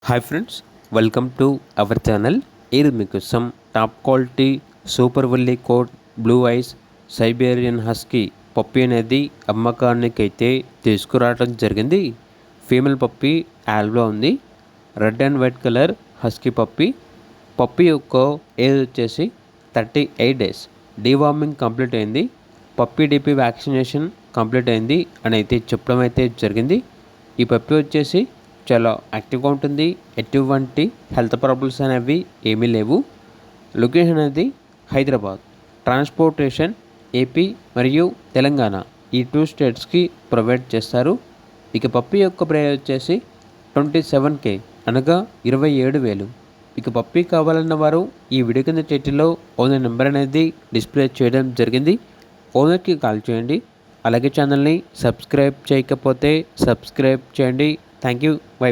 Hi friends, welcome to our channel. ఇది మీకోసం top quality super woolly coat blue eyes Siberian husky puppy అనేది అమ్మకానికి అయితే తీసుకురావడం జరిగింది. ఫీమేల్ పప్పి యాల్వ్లో ఉంది. Red and white colour husky puppy. Puppy యొక్క ఏజ్ వచ్చేసి 38 డేస్. డీవార్మింగ్ కంప్లీట్ అయింది. పప్పి డిపి వ్యాక్సినేషన్ కంప్లీట్ అయింది అని అయితే చెప్పడం అయితే జరిగింది. ఈ పప్పి వచ్చేసి చాలా యాక్టివ్గా ఉంటుంది. ఎటువంటి హెల్త్ ప్రాబ్లమ్స్ అనేవి ఏమీ లేవు. లొకేషన్ అనేది హైదరాబాద్. ట్రాన్స్పోర్టేషన్ ఏపీ మరియు తెలంగాణ ఈ 2 స్టేట్స్కి ప్రొవైడ్ చేస్తారు. ఇక పప్పి యొక్క ప్రైస్ వచ్చేసి 27K అనగా 27,000. ఇక పప్పి కావాలన్న వారు ఈ వీడియో కింద టైటిల్లో ఓనర్ నెంబర్ అనేది డిస్ప్లే చేయడం జరిగింది. ఓనర్కి కాల్ చేయండి. అలాగే ఛానల్ని సబ్స్క్రైబ్ చేయకపోతే సబ్స్క్రైబ్ చేయండి. Thank you. బై.